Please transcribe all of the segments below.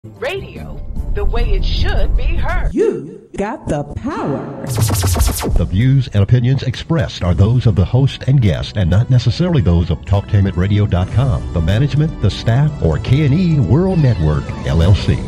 Radio, the way it should be heard. You got the power. The views and opinions expressed are those of the host and guest and not necessarily those of TalkTainmentRadio.com, the management, the staff, or K&E World Network, LLC.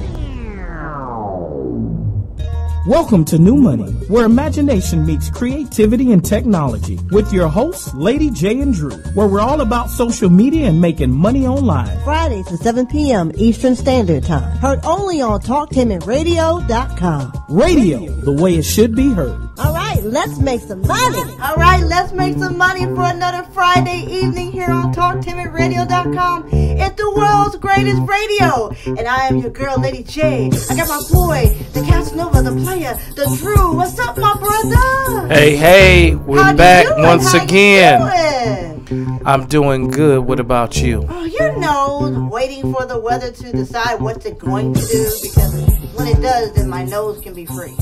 Welcome to New Money, where imagination meets creativity and technology, with your hosts, Lady J and Drew, where we're all about social media and making money online. Fridays at 7 p.m. Eastern Standard Time. Heard only on TalkTainmentRadio.com. Radio, the way it should be heard. All right, let's make some money. All right, let's make some money for another Friday evening here on TalkTainmentRadio.com. It's the world's greatest radio. And I am your girl, Lady J. I got my boy, the Casanova, the player, the Drew. What's up, my brother? Hey, we're back once How again. You doing? I'm doing good. What about you? Oh, you know, waiting for the weather to decide what's it going to do, because when it does, then my nose can be free.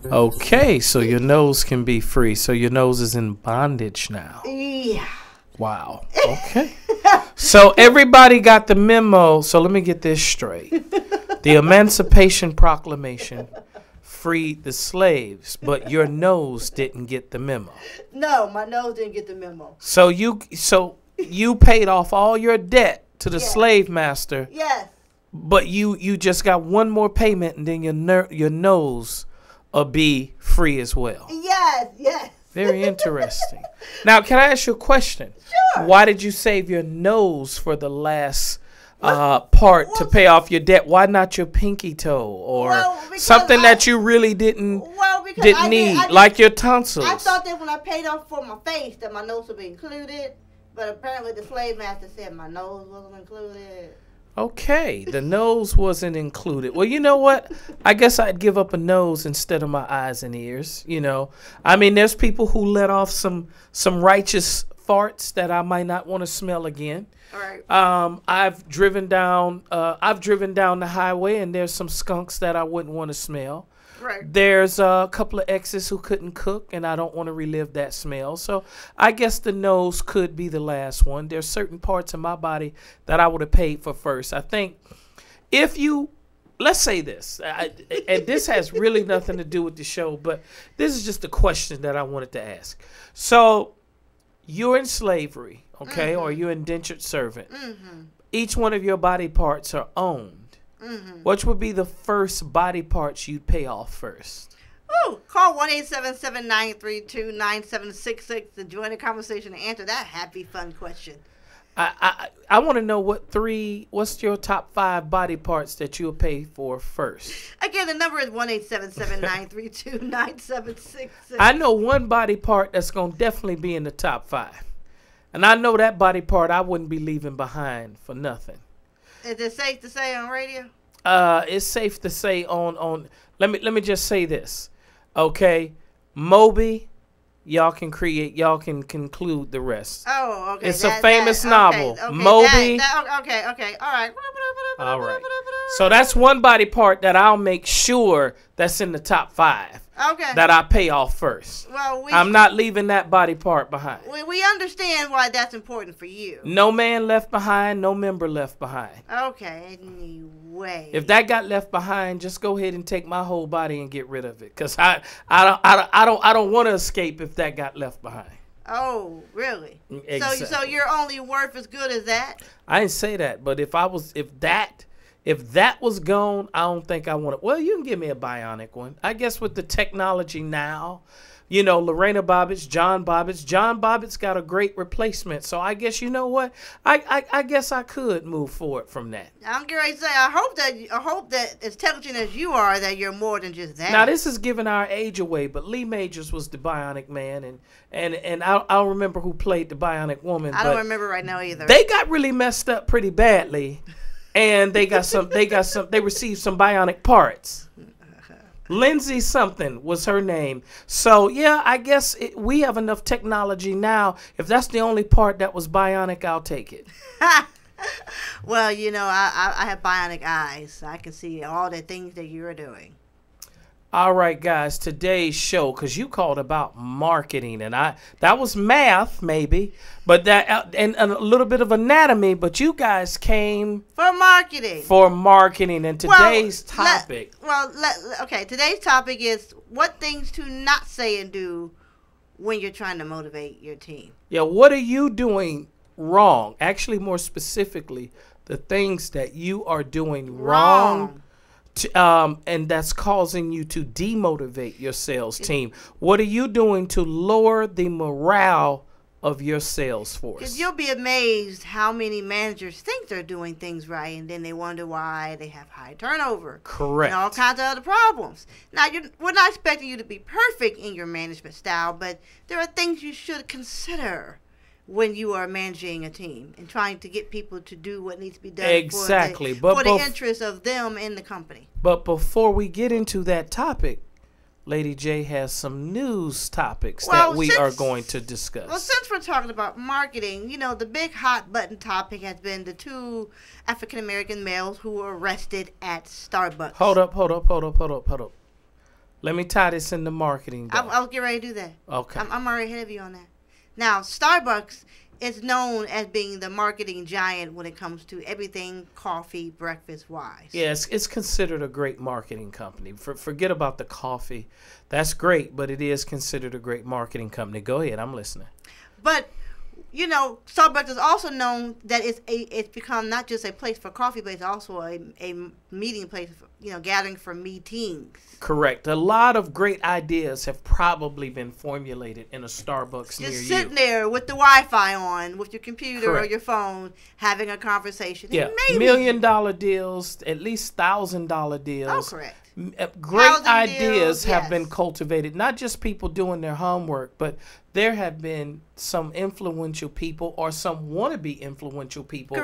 Okay, so your nose can be free. So your nose is in bondage now. Yeah. Wow. Okay. So everybody got the memo. So let me get this straight. The Emancipation Proclamation freed the slaves, but your nose didn't get the memo. No, my nose didn't get the memo. So you paid off all your debt to the slave master. Yes. But you just got one more payment, and then your nose will be free as well. Yes. Very interesting. Now, can I ask you a question? Sure. Why did you save your nose for the last part to pay off your debt? Why not your pinky toe or something that you really didn't need, like your tonsils? I thought that when I paid off for my face that my nose would be included, but apparently the slave master said my nose wasn't included. Okay, the nose wasn't included. Well, you know what? I guess I'd give up a nose instead of my eyes and ears, you know. I mean, there's people who let off some righteous farts that I might not want to smell again. All right. I've driven down the highway, and there's some skunks that I wouldn't want to smell. Right. There's a couple of exes who couldn't cook, and I don't want to relive that smell. So I guess the nose could be the last one. There's certain parts of my body that I would have paid for first. I think let's say this, and this has really nothing to do with the show, but this is just a question that I wanted to ask. So you're in slavery, okay, or you're indentured servant. Mm-hmm. Each one of your body parts are owned. Mm-hmm. Which would be the first body parts you'd pay off first? Ooh, call 1-877-932-9766 to join the conversation and answer that happy, fun question. I want to know what's your top 5 body parts that you'll pay for first? Again, the number is 1-877-932-9766. I know one body part that's going to definitely be in the top 5. And I know that body part I wouldn't be leaving behind for nothing. Is it safe to say on radio? It's safe to say on let me just say this. Okay, Moby, y'all can conclude the rest. Oh, okay. It's a famous novel. Okay, Moby. Okay. All right. All right. So that's one body part that I'll make sure that's in the top 5. Okay. That I pay off first. Well, I'm not leaving that body part behind. We understand why that's important for you. No man left behind, no member left behind. Okay. Anyway. If that got left behind, just go ahead and take my whole body and get rid of it, cause I don't want to escape if that got left behind. Oh, really? Exactly. So you're only worth as good as that? I didn't say that, but if that was gone, I don't think I want it. Well, you can give me a bionic one. I guess with the technology now, you know, Lorena Bobbitt's, John Bobbitt's got a great replacement. So I guess, you know what? I guess I could move forward from that. I'm going to say, I hope that as intelligent as you are, that you're more than just that. Now, this is giving our age away, but Lee Majors was the bionic man, and I'll remember who played the bionic woman. I don't remember right now either. They got really messed up pretty badly. And they received some bionic parts. Lindsay something was her name. So, yeah, I guess we have enough technology now. If that's the only part that was bionic, I'll take it. Well, you know, I have bionic eyes. So I can see all the things that you're doing. All right, guys, today's show, because you called about marketing, and that was math, maybe, but that and a little bit of anatomy, but you guys came for marketing. And today's topic. Okay, today's topic is what things to not say and do when you're trying to motivate your team. Yeah, what are you doing wrong? Actually, more specifically, the things that you are doing wrong. And that's causing you to demotivate your sales team. What are you doing to lower the morale of your sales force? Because you'll be amazed how many managers think they're doing things right, and then they wonder why they have high turnover. Correct. And all kinds of other problems. Now, we're not expecting you to be perfect in your management style, but there are things you should consider when you are managing a team and trying to get people to do what needs to be done exactly. for the interest of them and the company. But before we get into that topic, Lady J has some news topics that we are going to discuss. Well, since we're talking about marketing, you know, the big hot button topic has been the 2 African-American males who were arrested at Starbucks. Hold up. Let me tie this into marketing. I'll get ready to do that. Okay. I'm already ahead of you on that. Now, Starbucks is known as being the marketing giant when it comes to everything coffee, breakfast-wise. Yes, it's considered a great marketing company. Forget about the coffee. That's great, but it is considered a great marketing company. Go ahead, I'm listening. But, you know, Starbucks is also known that it's become not just a place for coffee, but it's also a meeting place, gathering for meetings. Correct. A lot of great ideas have probably been formulated in a Starbucks near you. Just sitting there with the Wi-Fi on, with your computer or your phone, having a conversation. Yeah, $1 million deals, at least $1,000 deals. Oh, correct. Great ideas have been cultivated. Not just people doing their homework, but there have been some influential people or some wannabe influential people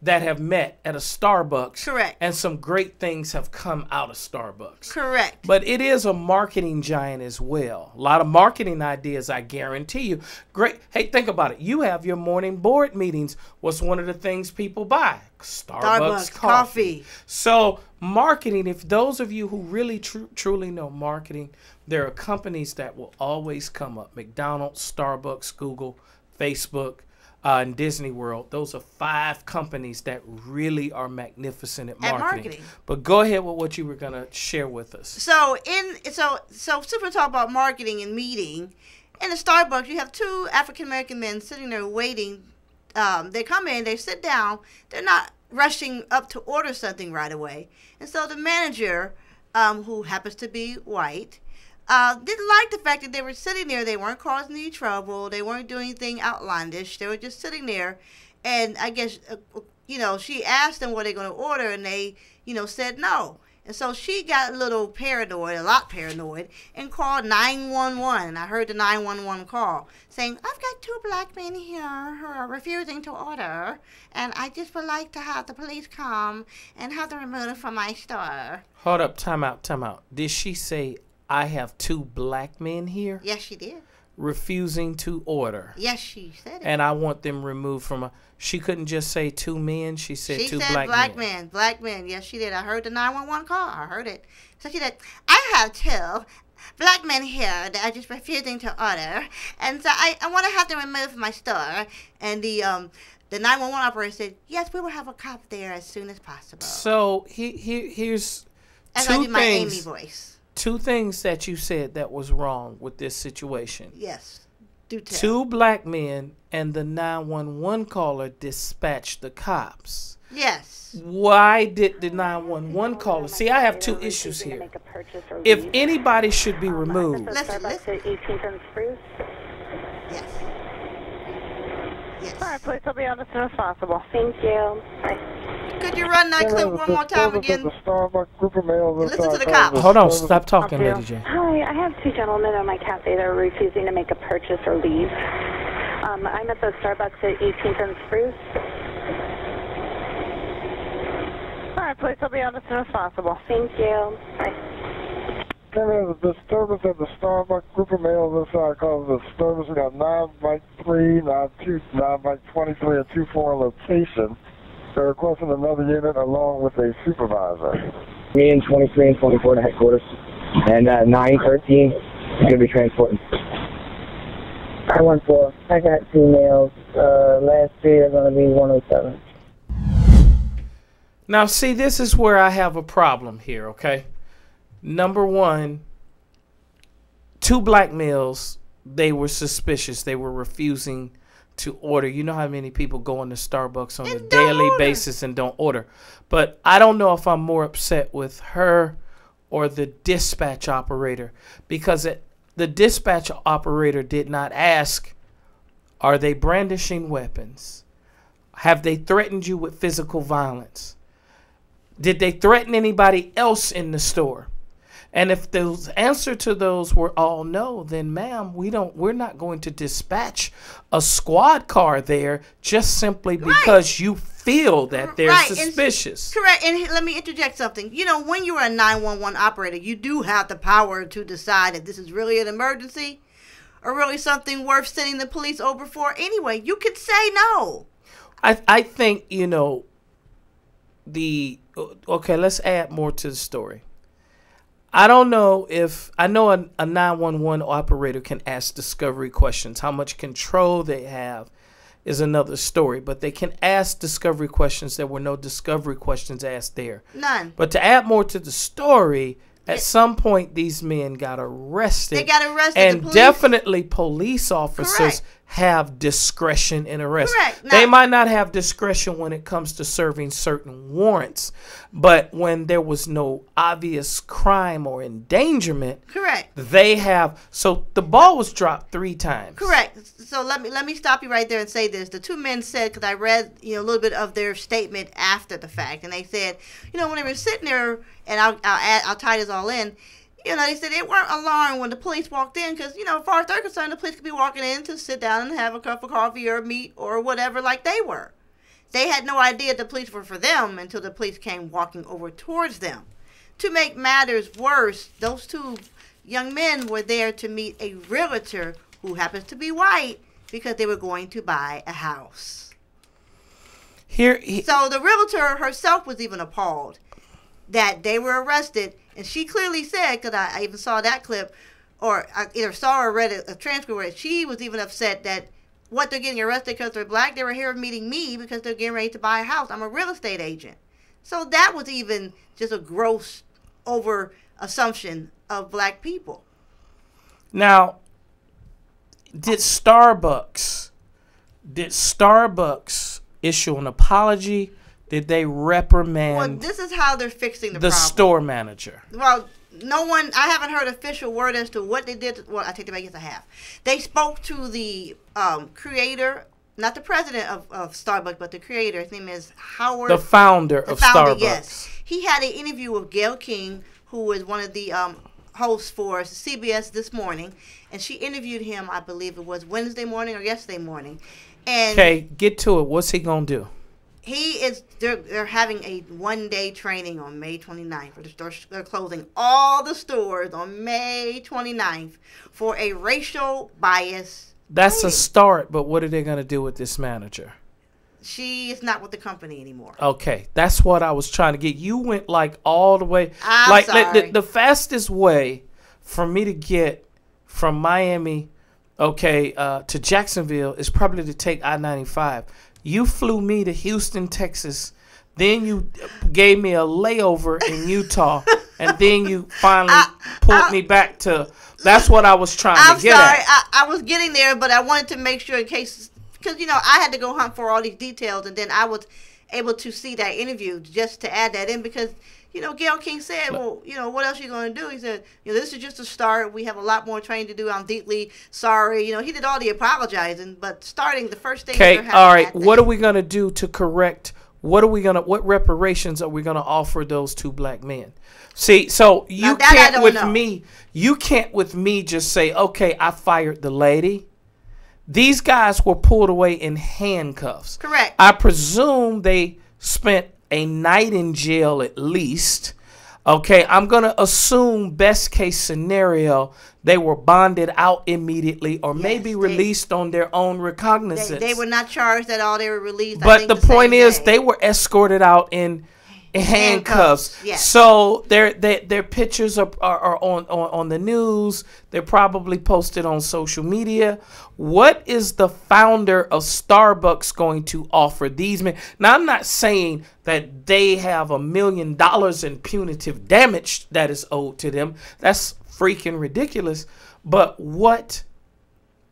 that have met at a Starbucks. Correct. And some great things have come out of Starbucks. Correct. But it is a marketing giant as well. A lot of marketing ideas, I guarantee you. Great. Hey, think about it. You have your morning board meetings. What's one of the things people buy? Starbucks coffee. So marketing, if those of you who really truly know marketing, there are companies that will always come up. McDonald's, Starbucks, Google, Facebook, and Disney World. Those are 5 companies that really are magnificent at marketing. But go ahead with what you were going to share with us. So super talk about marketing and meeting. In the Starbucks, you have 2 African-American men sitting there waiting. They come in, they sit down. They're not rushing up to order something right away. And so the manager, who happens to be white, didn't like the fact that they were sitting there. They weren't causing any trouble. They weren't doing anything outlandish. They were just sitting there. And I guess, she asked them what they're going to order, and they, said no. And so she got a lot paranoid, and called 911. I heard the 911 call saying, "I've got 2 black men here who are refusing to order, and I just would like to have the police come and have them removed from my store." Hold up, time out. Did she say, "I have 2 black men here"? Yes, she did. Refusing to order. Yes, she said it. And I want them removed from she couldn't just say 2 men. She said 2 black men. Black men. Yes, she did. I heard the 911 call. I heard it. So she said, "I have 2 black men here that are just refusing to order, and so I want to have them removed from my store." And the 911 operator said, "Yes, we will have a cop there as soon as possible." So here's as 2 I do things. My Amy voice. 2 things that you said that was wrong with this situation. Yes. Do tell. 2 black men and the 911 caller dispatched the cops. Yes. Why did the 911 caller? See, I have 2 issues here. If anybody should be removed. Listen. Yes. Yes. All right, please, I'll be on as soon as possible. Thank you. Bye. Could you run that clip one more time again? Listen to the cops. Hold on, stop talking, Lady J. Hi, I have 2 gentlemen at my cafe that are refusing to make a purchase or leave. I'm at the Starbucks at 18th and Spruce. All right, please, I'll be on as soon as possible. Thank you. Bye. There's a disturbance at the Starbucks. Group of males inside causes a disturbance. We got 9x3, 9x2, 9x23, and 2-4 location. They're requesting another unit along with a supervisor. Me and 23 and 24 to headquarters. And 913 is going to be transporting. 514. I got 2 males. Last 3 are going to be 107. Now, see, this is where I have a problem here, okay? Number one, 2 black males, they were suspicious. They were refusing to order. You know how many people go into Starbucks on a daily basis and don't order. But I don't know if I'm more upset with her or the dispatch operator, because the dispatch operator did not ask, are they brandishing weapons? Have they threatened you with physical violence? Did they threaten anybody else in the store? And if the answer to those were all no, then ma'am, we're not going to dispatch a squad car there just simply because you feel that they're suspicious. Correct. And let me interject something. You know, when you're a 911 operator, you do have the power to decide if this is really an emergency or really something worth sending the police over for anyway. You could say no. I think, you know, okay, let's add more to the story. I don't know if, I know a 911 operator can ask discovery questions. How much control they have is another story, but they can ask discovery questions. There were no discovery questions asked there. None. But to add more to the story, at some point these men got arrested. They got arrested. And definitely police officers have discretion in arrest. Correct. They might not have discretion when it comes to serving certain warrants, but when there was no obvious crime or endangerment, they have. So the ball was dropped 3 times. Correct. So let me stop you right there and say this. The 2 men said, because I read a little bit of their statement after the fact, and they said, when they were sitting there, and I'll tie this all in. They said they weren't alarmed when the police walked in because, as far as they're concerned, the police could be walking in to sit down and have a cup of coffee or meat or whatever like they were. They had no idea the police were for them until the police came walking over towards them. To make matters worse, those 2 young men were there to meet a realtor who happens to be white because they were going to buy a house. So the realtor herself was even appalled that they were arrested. And she clearly said, because I even saw that clip, or I either saw or read a transcript where she was even upset that what they're getting arrested because they're black, they were here meeting me because they're getting ready to buy a house. I'm a real estate agent. So that was even just a gross over assumption of black people. Now, did Starbucks issue an apology? Did they reprimand? Well, this is how they're fixing the problem. Store manager. Well, I haven't heard official word as to what they did. Well, I take it back, yes, I have. They spoke to the creator, not the president of Starbucks, but the creator. His name is Howard. The founder of Starbucks. Yes. He had an interview with Gayle King, who is one of the hosts for CBS This Morning. And she interviewed him, I believe it was Wednesday morning or yesterday morning. Okay, get to it. What's he going to do? They're having a 1-day training on May 29th. They're closing all the stores on May 29th for a racial bias. That's training. A start, but what are they going to do with this manager? She is not with the company anymore. Okay, that's what I was trying to get. You went all the way. I'm sorry. The fastest way for me to get from Miami, to Jacksonville is probably to take I-95. You flew me to Houston, Texas. Then you gave me a layover in Utah. And then you finally pulled me back to... That's what I was trying to get at. I was getting there, but I wanted to make sure in case... Because, I had to go hunt for all these details. And then I was able to see that interview just to add that in. Because, Gayle King said, well, what else are you going to do? He said, this is just a start. We have a lot more training to do. I'm deeply sorry. He did all the apologizing, but starting the first thing. Okay, all right. What are we going to do to correct? What reparations are we going to offer those 2 black men? See, so you can't with me just say, okay, I fired the lady. These guys were pulled away in handcuffs. Correct. I presume they spent a night in jail at least. Okay, I'm going to assume best case scenario, they were bonded out immediately or maybe released on their own recognizance. They were not charged at all. They were released. But the point is they were escorted out in handcuffs. Yes. So their pictures are on the news. They're probably posted on social media. What is the founder of Starbucks going to offer these men? Now, I'm not saying that they have $1 million in punitive damage that is owed to them. That's freaking ridiculous. But what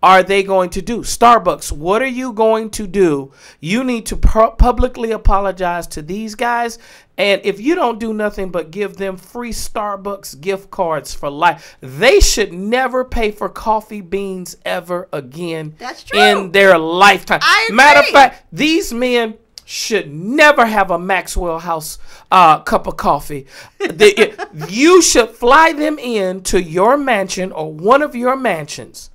are they going to do? Starbucks, what are you going to do? You need to publicly apologize to these guys. And if you don't do nothing but give them free Starbucks gift cards for life, they should never pay for coffee beans ever again. That's true. In their lifetime. I agree. Matter of fact, these men should never have a Maxwell House cup of coffee. You should fly them in to your mansion or one of your mansions.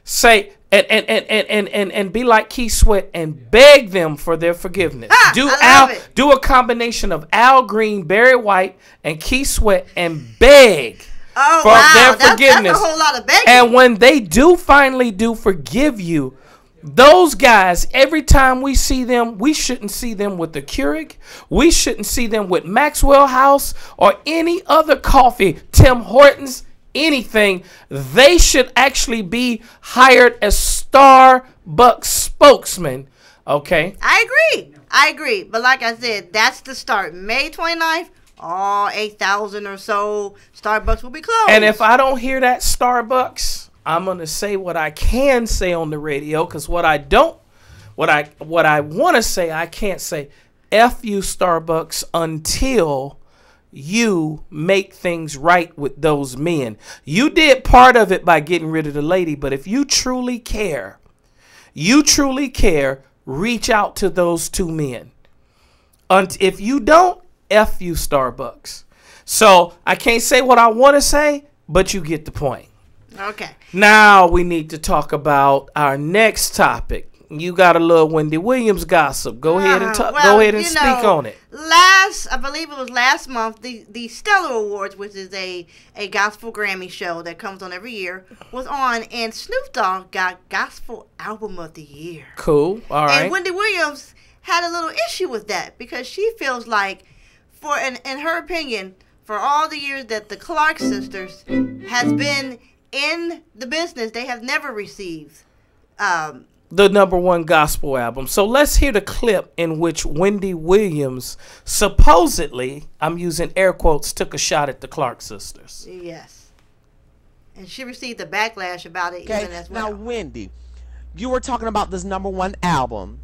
Say and be like Keith Sweat and beg them for their forgiveness. Do a combination of Al Green, Barry White, and Keith Sweat and beg for their forgiveness. That's a whole lot of begging. And when they do finally forgive you, those guys, every time we see them, we shouldn't see them with the Keurig. We shouldn't see them with Maxwell House or any other coffee, Tim Hortons, anything. They should actually be hired as Starbucks spokesmen. Okay? I agree. But like I said, that's the start. May 29th, all 8,000 or so Starbucks will be closed. And if I don't hear that Starbucks, I'm going to say what I can say on the radio, because what I want to say, I can't say. F you, Starbucks, until you make things right with those men. You did part of it by getting rid of the lady, but if you truly care, reach out to those two men. If you don't, F you, Starbucks. So I can't say what I want to say, but you get the point. Okay. Now we need to talk about our next topic. You got a little Wendy Williams gossip. Go ahead and go ahead and speak on it. I believe it was last month, the Stellar Awards, which is a gospel Grammy show that comes on every year, was on, and Snoop Dogg got Gospel Album of the Year. Cool. All right. And Wendy Williams had a little issue with that because she feels like, in her opinion, for all the years that the Clark sisters has been in the business, they have never received the #1 gospel album. So let's hear the clip in which Wendy Williams supposedly, I'm using air quotes, took a shot at the Clark sisters. Yes. And she received a backlash about it even as well. Now, Wendy, you were talking about this #1 album,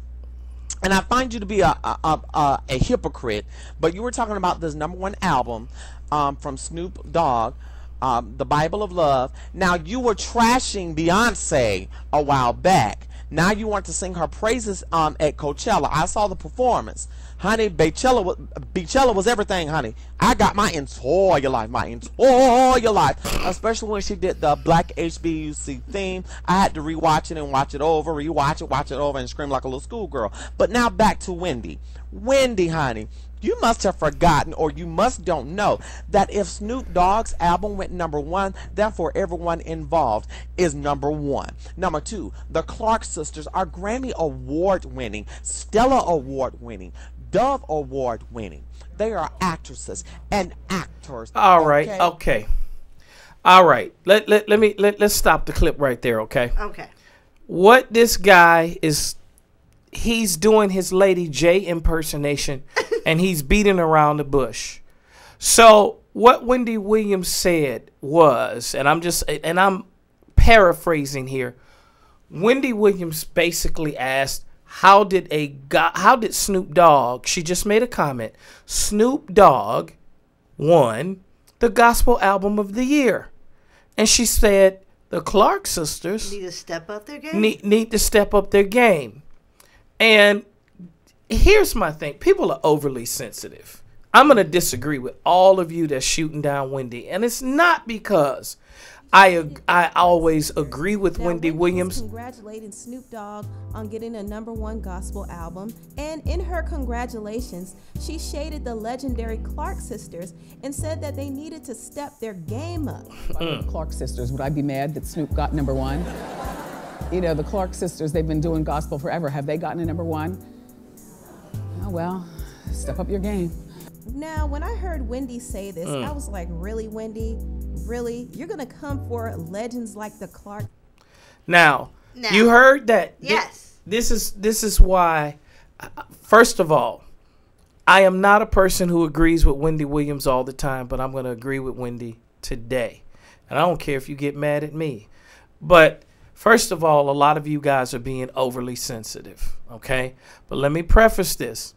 and I find you to be a hypocrite, but you were talking about this #1 album from Snoop Dogg, The Bible of Love. Now, you were trashing Beyonce a while back. Now you want to sing her praises at Coachella. I saw the performance. Honey, Beachella was everything, honey. I got my entire life. Especially when she did the Black HBUC theme. I had to rewatch it and watch it over, watch it over, and scream like a little schoolgirl. But now back to Wendy. Wendy, honey, you must have forgotten, or you don't know, that if Snoop Dogg's album went #1, therefore everyone involved is #1. Number 2, the Clark sisters are Grammy Award winning, Stella Award winning, Dove Award winning. They are actresses and actors. All right. Okay. All right. Let's stop the clip right there. Okay. Okay. What this guy is, he's doing his Lady J impersonation and he's beating around the bush. So what Wendy Williams said was, and I'm paraphrasing here. Wendy Williams basically asked, how did Snoop Dogg, she just made a comment, Snoop Dogg won the gospel album of the year. And she said the Clark sisters need to step up their game. Need to step up their game. And here's my thing. People are overly sensitive. I'm going to disagree with all of you that's shooting down Wendy. And it's not because I always agree with Wendy Williams. Congratulating Snoop Dogg on getting a #1 gospel album. And in her congratulations, she shaded the legendary Clark sisters and said that they needed to step their game up. Clark sisters, would I be mad that Snoop got #1? You know, the Clark sisters, they've been doing gospel forever. Have they gotten a #1? Oh, well, step up your game. Now, when I heard Wendy say this, I was like, really, Wendy? Really? You're going to come for legends like the Clark? Now, you heard that. Yes. This is why, first of all, I am not a person who agrees with Wendy Williams all the time, but I'm going to agree with Wendy today. And I don't care if you get mad at me. But first of all, a lot of you guys are being overly sensitive, okay? But let me preface this.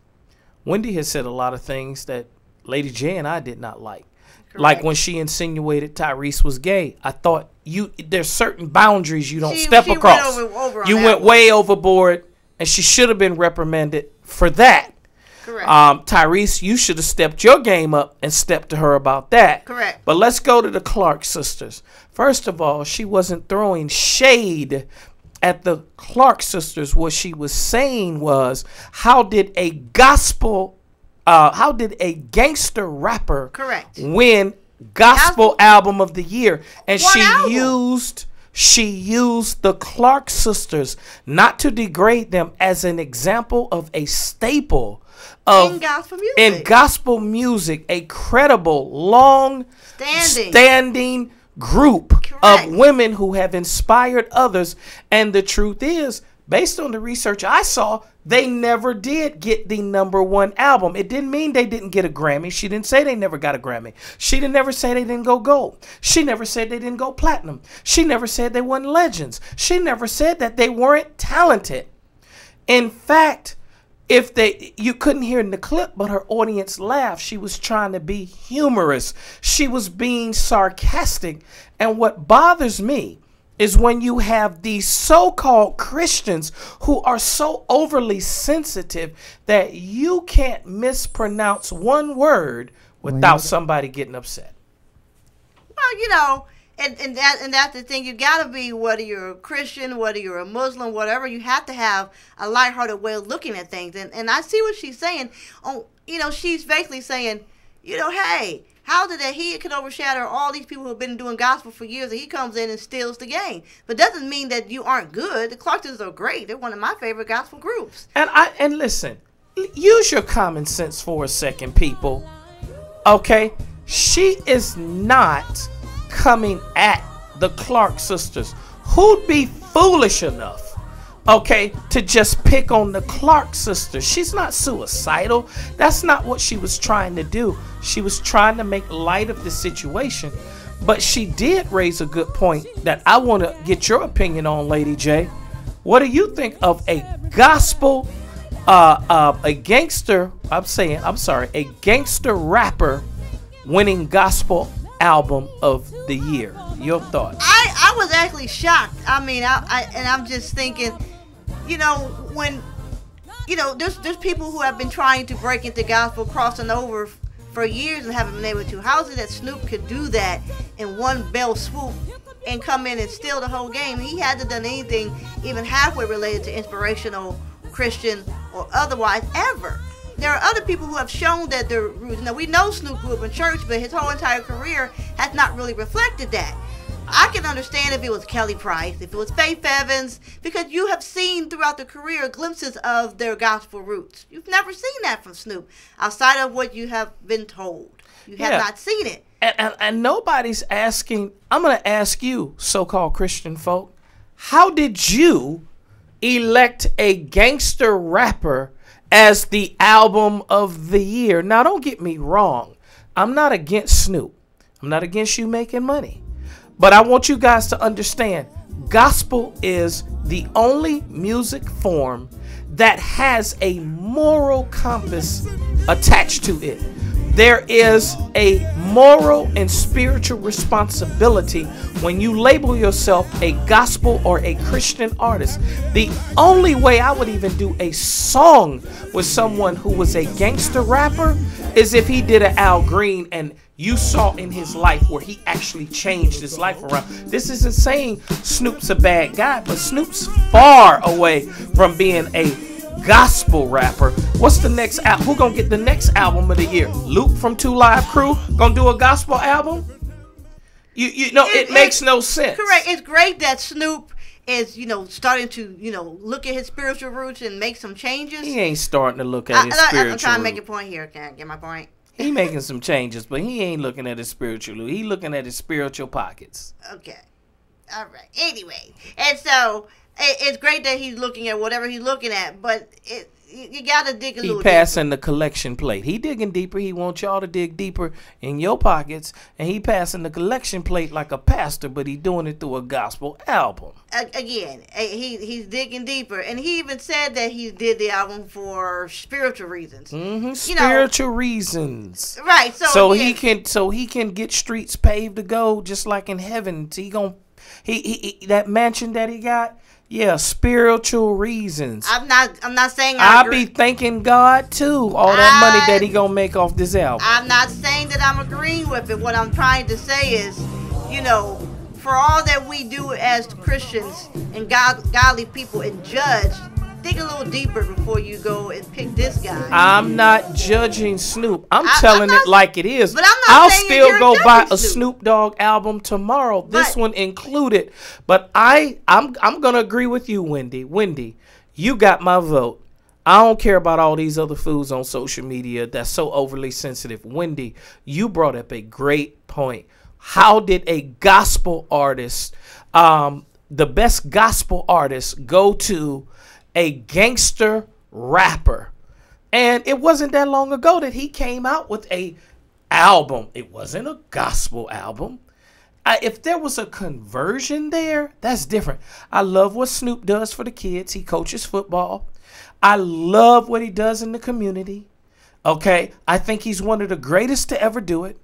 Wendy has said a lot of things that Lady J and I did not like. Correct. Like when she insinuated Tyrese was gay. I thought there's certain boundaries you don't step across. You went way overboard, and she should have been reprimanded for that. Correct. Tyrese, you should have stepped your game up and stepped to her about that. Correct. But let's go to the Clark sisters. First of all, she wasn't throwing shade at the Clark sisters. What she was saying was, how did a gangster rapper win gospel album of the year? And she used the Clark sisters, not to degrade them, as an example of a staple of in gospel music, a credible, long standing group of women who have inspired others. And the truth is, based on the research I saw, they never did get the #1 album. It didn't mean they didn't get a Grammy. She didn't say they never got a Grammy. She didn't never say they didn't go gold. She never said they didn't go platinum. She never said they weren't legends. She never said that they weren't talented. In fact, you couldn't hear in the clip, but her audience laughed. She was trying to be humorous. She was being sarcastic. And what bothers me is when you have these so-called Christians who are so overly sensitive that you can't mispronounce one word without somebody getting upset. Well, you know, and that's the thing. You got to be, whether you're a Christian, whether you're a Muslim, whatever, you have to have a lighthearted way of looking at things. And I see what she's saying. Oh, you know, she's basically saying, you know, hey, how did that he can overshadow all these people who have been doing gospel for years, and he comes in and steals the game? But doesn't mean that you aren't good. The Clarksons are great. They're one of my favorite gospel groups. And listen, use your common sense for a second, people. Okay? She is not coming at the Clark sisters. Who'd be foolish enough, okay, to just pick on the Clark sisters? She's not suicidal. That's not what she was trying to do. She was trying to make light of the situation. But she did raise a good point that I want to get your opinion on, Lady J. What do you think of a gospel, a gangster rapper winning gospel album of the year? Your thoughts? I was actually shocked. I mean, I'm just thinking, you know, when, you know, there's people who have been trying to break into gospel, crossing over for years and haven't been able to. How is it that Snoop could do that in one bell swoop and come in and steal the whole game? He hadn't done anything even halfway related to inspirational, Christian, or otherwise ever. There are other people who have shown that their roots. Now, we know Snoop grew up in church, but his whole entire career has not really reflected that. I can understand if it was Kelly Price, if it was Faith Evans, because you have seen throughout the career glimpses of their gospel roots. You've never seen that from Snoop, outside of what you have been told. You have not seen it. And nobody's asking. I'm going to ask you, so-called Christian folk, how did you elect a gangster rapper as the album of the year? Now, don't get me wrong. I'm not against Snoop. I'm not against you making money. But I want you guys to understand, gospel is the only music form that has a moral compass attached to it. There is a moral and spiritual responsibility when you label yourself a gospel or a Christian artist. The only way I would even do a song with someone who was a gangster rapper is if he did an Al Green and you saw in his life where he actually changed his life around. This isn't saying Snoop's a bad guy, but Snoop's far away from being a gospel rapper. What's the next album? Who gonna get the next album of the year? Luke from 2 Live Crew gonna do a gospel album? You know, it makes no sense. Correct. It's great that Snoop is, you know, starting to, you know, look at his spiritual roots and make some changes. He ain't starting to look at his spiritual I'm trying to make a point here. Can I get my point? He making some changes, but he ain't looking at his spiritual. He looking at his spiritual pockets. Okay. All right. Anyway, and so it's great that he's looking at whatever he's looking at, but you got to dig a little deeper. He passing the collection plate. He digging deeper. He wants y'all to dig deeper in your pockets, and he passing the collection plate like a pastor, but he doing it through a gospel album. Again, he's digging deeper, and he even said that he did the album for spiritual reasons. Spiritual reasons, right? So he can get streets paved to go, just like in heaven. He that mansion that he got. Yeah, spiritual reasons. I'm not saying I be thanking God too. All that money that he gonna make off this album. I'm not saying that I'm agreeing with it. What I'm trying to say is, for all that we do as Christians and godly people and judge, dig a little deeper before you go and pick this guy. I'm not judging Snoop. I'm telling it like it is. But I'll still go buy a Snoop Dogg album tomorrow. This one included. But I'm gonna agree with you, Wendy. Wendy, you got my vote. I don't care about all these other foods on social media that's so overly sensitive. Wendy, you brought up a great point. How did a gospel artist, the best gospel artist, go to a gangster rapper? And it wasn't that long ago that he came out with a album. It wasn't a gospel album. If there was a conversion there, that's different. I love what Snoop does for the kids. He coaches football. I love what he does in the community. Okay, I think he's one of the greatest to ever do it.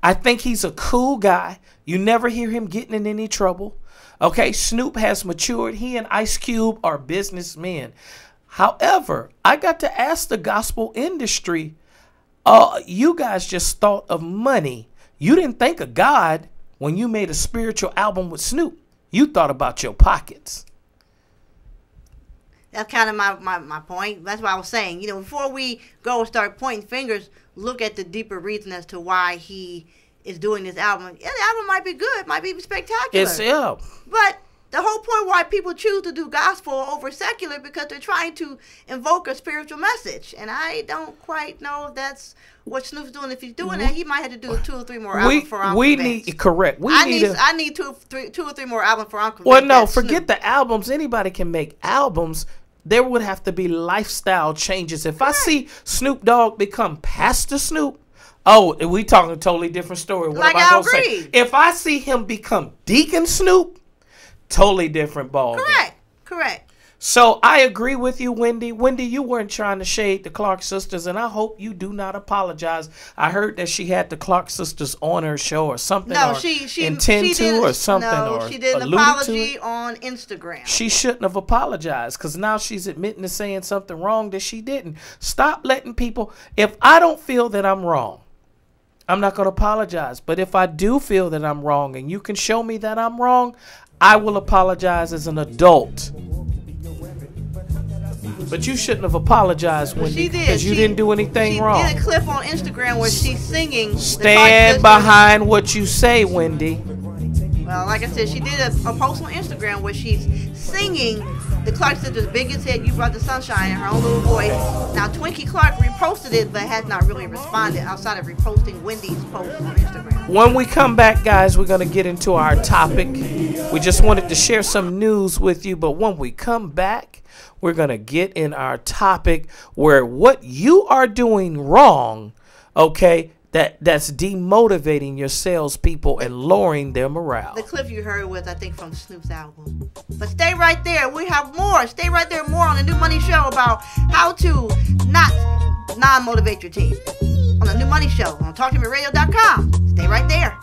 I think he's a cool guy. You never hear him getting in any trouble. Okay, Snoop has matured. He and Ice Cube are businessmen. However, I got to ask the gospel industry, you guys just thought of money. You didn't think of God when you made a spiritual album with Snoop. You thought about your pockets. That's kind of my point. That's what I was saying. Before we go and start pointing fingers, look at the deeper reason as to why he is doing this album. Yeah, the album might be good, might be spectacular. But the whole point why people choose to do gospel over secular because they're trying to invoke a spiritual message. And I don't quite know if that's what Snoop's doing. If he's doing that, he might have to do 2 or 3 more albums for I'm convinced. I need 2 or 3 more albums for I'm convinced. Well, no, forget the albums. Anybody can make albums. There would have to be lifestyle changes. If I see Snoop Dogg become Pastor Snoop, we talking a totally different story. What am I gonna say? If I see him become Deacon Snoop, totally different ball. Correct. So I agree with you, Wendy. Wendy, you weren't trying to shade the Clark sisters, and I hope you do not apologize. I heard that she had the Clark sisters on her show or something. No, she did or something. No, or she did an apology on Instagram. She shouldn't have apologized because now she's admitting to saying something wrong that she didn't. Stop letting people. If I don't feel that I'm wrong, I'm not going to apologize. But if I do feel that I'm wrong and you can show me that I'm wrong, I will apologize as an adult. But you shouldn't have apologized, Wendy, because you didn't do anything wrong. She did a clip on Instagram where she's singing. Stand behind what you say, Wendy. Well, like I said, she did a post on Instagram where she's singing the Clark sisters' biggest hit, You Brought the Sunshine, in her own little voice. Now, Twinkie Clark reposted it, but has not really responded outside of reposting Wendy's post on Instagram. When we come back, guys, we're going to get into our topic. We just wanted to share some news with you, but when we come back, we're going to get in our topic where what you are doing wrong, okay, that's demotivating your salespeople and lowering their morale. The clip you heard was, I think, from Snoop's album. But stay right there. We have more. Stay right there. More on the New Money Show about how to not non-motivate your team. On the New Money Show on TalkToMeRadio.com. Stay right there.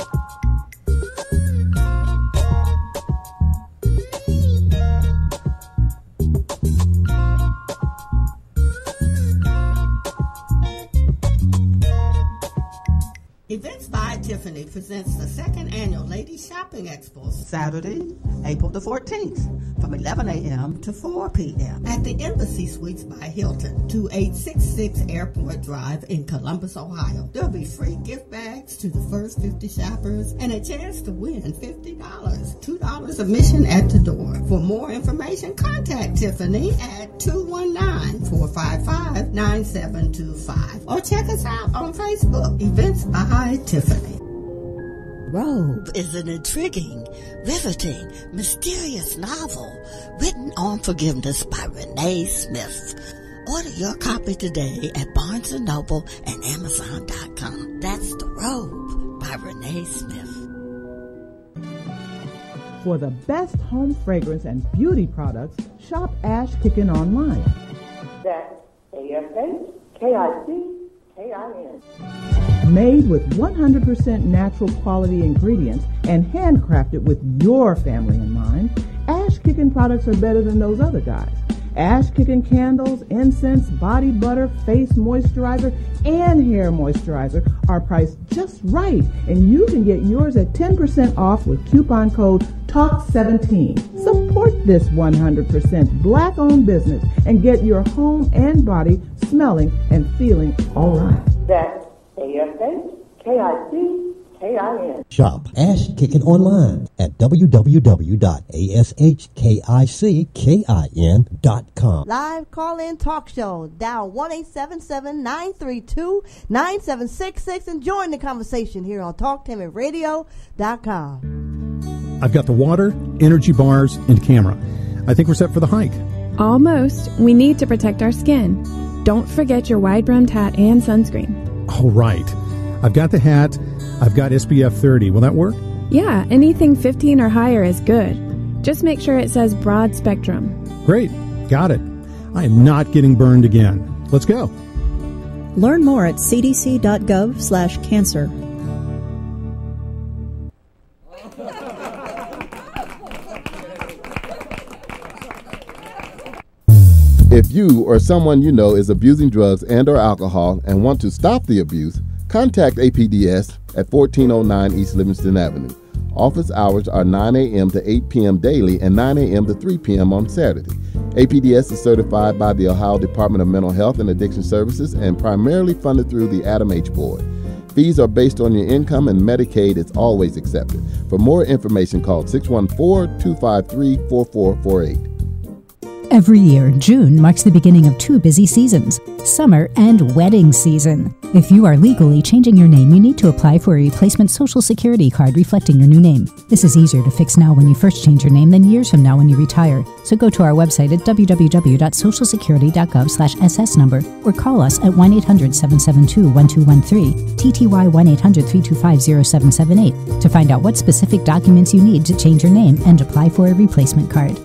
Events by by Tiffany presents the second annual Ladies Shopping Expo, Saturday, April the 14th, from 11 a.m. to 4 p.m. at the Embassy Suites by Hilton, 2866 Airport Drive in Columbus, Ohio. There'll be free gift bags to the first 50 shoppers and a chance to win $50. $2 admission at the door. For more information, contact Tiffany at 219-455-9725 or check us out on Facebook, Events by Tiffany. Robe is an intriguing, riveting, mysterious novel written on forgiveness by Renee Smith. Order your copy today at Barnes & Noble and Amazon.com. That's The Robe by Renee Smith. For the best home fragrance and beauty products, shop Ash Kickin' online. That's ASHKICKIN. Made with 100% natural quality ingredients and handcrafted with your family in mind, Ash Kickin' products are better than those other guys. Ash Kickin' candles, incense, body butter, face moisturizer, and hair moisturizer are priced just right, and you can get yours at 10% off with coupon code TALK17. Support this 100% black-owned business and get your home and body smelling and feeling all right. That's ASHKICKIN. Shop Ash Kickin' online at www.ashkickin.com. Live call-in talk show. Dial 1-877-932-9766 and join the conversation here on TalkTimidRadio.com. I've got the water, energy bars, and camera. I think we're set for the hike. Almost. We need to protect our skin. Don't forget your wide-brimmed hat and sunscreen. All right. I've got the hat. I've got SPF 30. Will that work? Yeah, anything 15 or higher is good. Just make sure it says broad spectrum. Great. Got it. I am not getting burned again. Let's go. Learn more at cdc.gov/cancer. If you or someone you know is abusing drugs and or alcohol and want to stop the abuse, contact APDS at 1409 East Livingston Avenue. Office hours are 9 a.m. to 8 p.m. daily and 9 a.m. to 3 p.m. on Saturday. APDS is certified by the Ohio Department of Mental Health and Addiction Services and primarily funded through the Adam H. Board. Fees are based on your income and Medicaid is always accepted. For more information, call 614-253-4448. Every year, June marks the beginning of two busy seasons, summer and wedding season. If you are legally changing your name, you need to apply for a replacement Social Security card reflecting your new name. This is easier to fix now when you first change your name than years from now when you retire. So go to our website at www.socialsecurity.gov/SS number or call us at 1-800-772-1213, TTY 1-800-325-0778 to find out what specific documents you need to change your name and apply for a replacement card.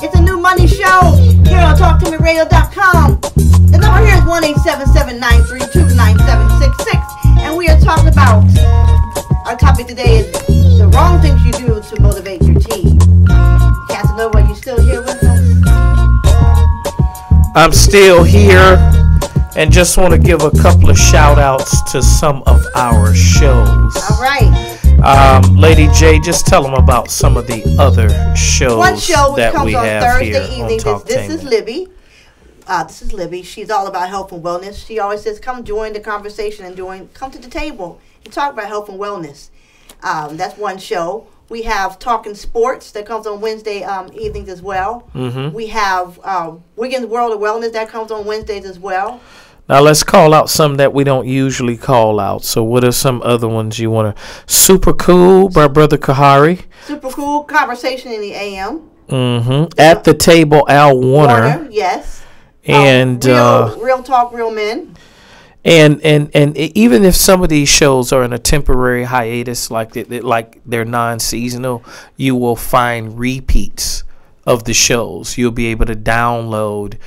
It's a new money show here on TalkTimidRadio.com. The number here is 1-877-932-9766. And we are talking about, our topic today is the wrong things you do to motivate your team. Casanova, you still here with us? I'm still here and just want to give a couple of shout outs to some of our shows. All right. Lady J, just tell them about some of the other shows. One show which that comes we on have Thursday here evening. on This is Libby. This is Libby. She's all about health and wellness. She always says, come join the conversation and come to the table and talk about health and wellness. That's one show. We have Talking Sports that comes on Wednesday evenings as well. Mm-hmm. We have Wiggins World of Wellness that comes on Wednesdays as well. Now let's call out some that we don't usually call out. So what are some other ones you want to? Super Cool by Brother Kahari. Super Cool Conversation in the AM. Mm-hmm. At the Table, Al Warner. Yes. And Real Talk, Real Men. And even if some of these shows are in a temporary hiatus, like they're non-seasonal, you will find repeats of the shows. You'll be able to download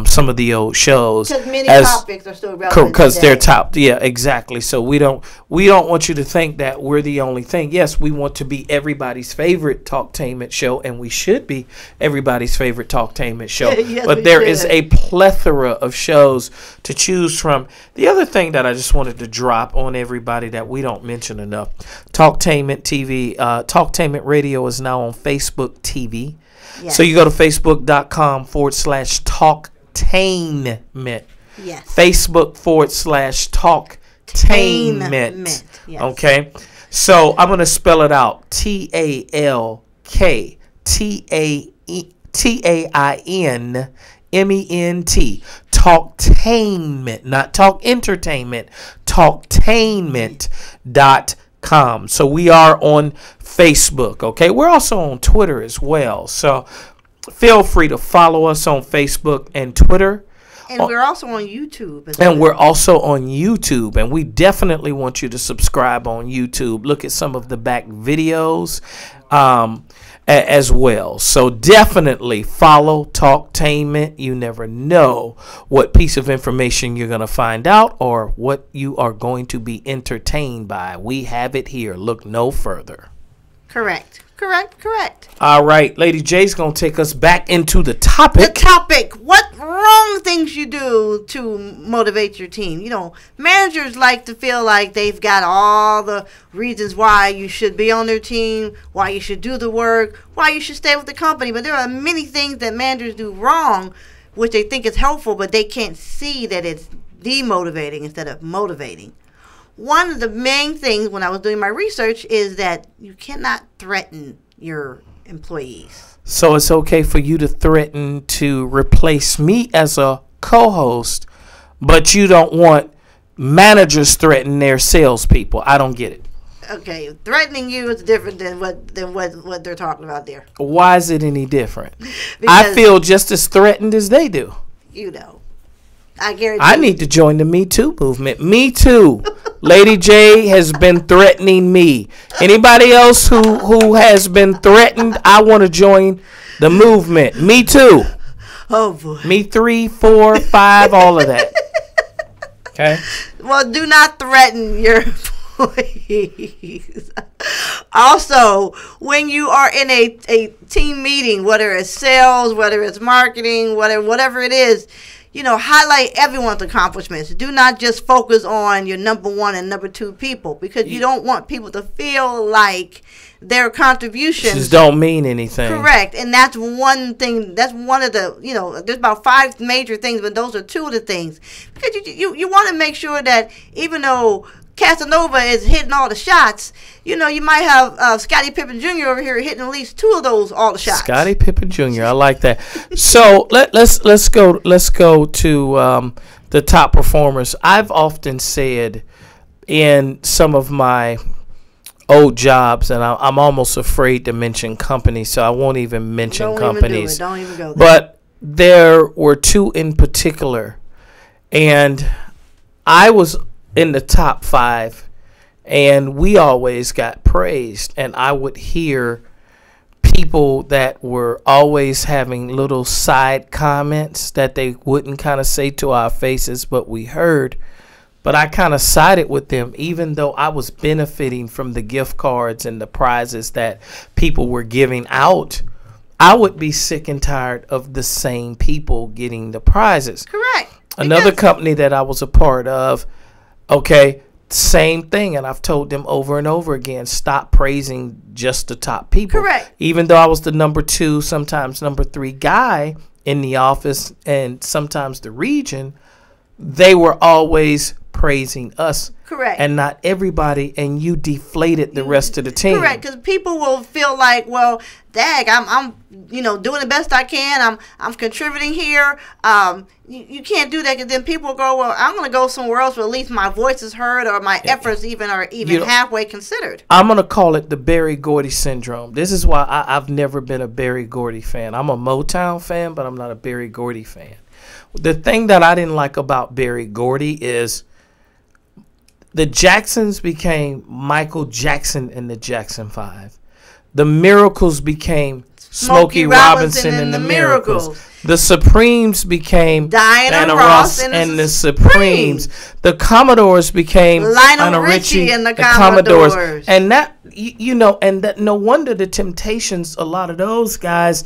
some of the old shows because many topics are still relevant because today. they're top. Yeah, exactly. So we don't want you to think that we're the only thing. Yes, we want to be everybody's favorite talktainment show, and we should be everybody's favorite talktainment show. Yes, but there is a plethora of shows to choose from. The other thing that I just wanted to drop on everybody that we don't mention enough: Talktainment TV, Talktainment Radio is now on Facebook TV. Yes. So you go to facebook.com/talktainment. Yes. Facebook.com/talktainment. Yes. Okay. So I'm going to spell it out. TalkTainment. Talktainment. Not talk entertainment. Talktainment.com. So we are on Facebook. Okay. We're also on Twitter as well. So feel free to follow us on Facebook and Twitter. And we're also on YouTube as well. And we're also on YouTube. And we definitely want you to subscribe on YouTube. Look at some of the back videos as well. So definitely follow Talktainment. You never know what piece of information you're going to find out or what you are going to be entertained by. We have it here. Look no further. Correct. All right. Lady J's going to take us back into the topic. What wrong things you do to motivate your team? You know, managers like to feel like they've got all the reasons why you should be on their team, why you should do the work, why you should stay with the company. But there are many things that managers do wrong, which they think is helpful, but they can't see that it's demotivating instead of motivating. One of the main things when I was doing my research is that you cannot threaten your employees. So it's okay for you to threaten to replace me as a co-host, but you don't want managers threatening their salespeople. I don't get it. Okay, threatening you is different than what they're talking about there. Why is it any different? I feel just as threatened as they do. You know. I guarantee I need to join the Me Too movement. Me Too. Lady J has been threatening me. Anybody else who has been threatened, I want to join the movement. Me Too. Oh, boy. Me 3, 4, 5, all of that. Okay? Well, do not threaten your employees. Also, when you are in a team meeting, whether it's sales, whether it's marketing, whatever it is, you know, highlight everyone's accomplishments. Do not just focus on your number one and number two people, because you don't want people to feel like their contributions just don't mean anything. Correct. And that's one thing. That's one of the, you know, there's about 5 major things, but those are 2 of the things. Because you want to make sure that even though Casanova is hitting all the shots, you know, you might have Scottie Pippen Jr. over here hitting at least 2 of those all the shots. Scottie Pippen Jr. I like that. So let's go to the top performers. I've often said in some of my old jobs, and I'm almost afraid to mention companies, so I won't even mention companies. Don't even go there. But there were 2 in particular, and I was in the top 5, and we always got praised, and I would hear people that were always having little side comments that they wouldn't kind of say to our faces, but we heard. But I kind of sided with them, even though I was benefiting from the gift cards and the prizes that people were giving out. I would be sick and tired of the same people getting the prizes. Correct. Another company that I was a part of, okay, same thing, and I've told them over and over again, stop praising just the top people. Correct. Even though I was the number 2, sometimes number 3 guy in the office and sometimes the region, they were always praising us. Correct. And not everybody, and you deflated the rest of the team. Correct, because people will feel like, well, dag, I'm you know, doing the best I can. I'm contributing here. You can't do that, because then people will go, well, I'm going to go somewhere else where at least my voice is heard or my efforts even are halfway considered. I'm going to call it the Berry Gordy syndrome. This is why I've never been a Berry Gordy fan. I'm a Motown fan, but I'm not a Berry Gordy fan. The thing that I didn't like about Berry Gordy is the Jacksons became Michael Jackson and the Jackson 5. The Miracles became Smokey Robinson and the Miracles. The Supremes became Diana Ross and the Supremes. The Commodores became Lionel Richie and the Commodores. And that, you know, and that no wonder the Temptations, a lot of those guys,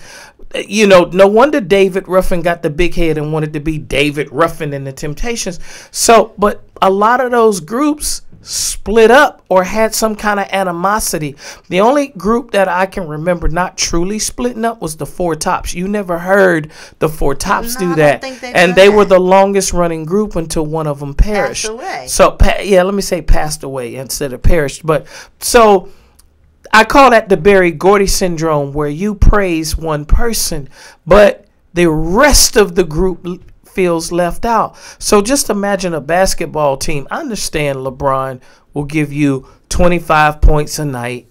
you know, no wonder David Ruffin got the big head and wanted to be David Ruffin and the Temptations. So, but a lot of those groups split up or had some kind of animosity. The only group that I can remember not truly splitting up was the Four Tops. You never heard the Four Tops do that. And they were the longest running group until one of them perished. So, yeah, let me say passed away instead of perished. But so I call that the Berry Gordy syndrome, where you praise one person, but the rest of the group feels left out. So just imagine a basketball team. I understand LeBron will give you 25 points a night,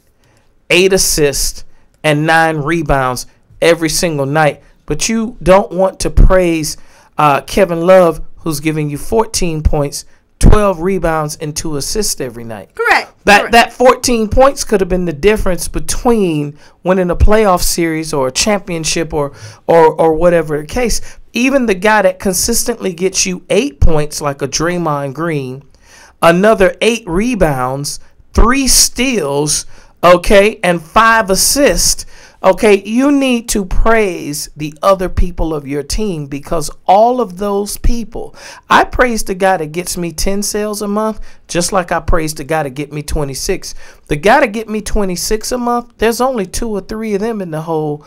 8 assists, and 9 rebounds every single night. But you don't want to praise Kevin Love, who's giving you 14 points, 12 rebounds, and 2 assists every night. Correct. That 14 points could have been the difference between winning a playoff series or a championship or whatever the case. Even the guy that consistently gets you 8 points, like a Draymond Green, another 8 rebounds, 3 steals, okay, and 5 assists. Okay, you need to praise the other people of your team, because all of those people, I praise the guy that gets me 10 sales a month, just like I praise the guy that get me 26. The guy that get me 26 a month, there's only 2 or 3 of them in the whole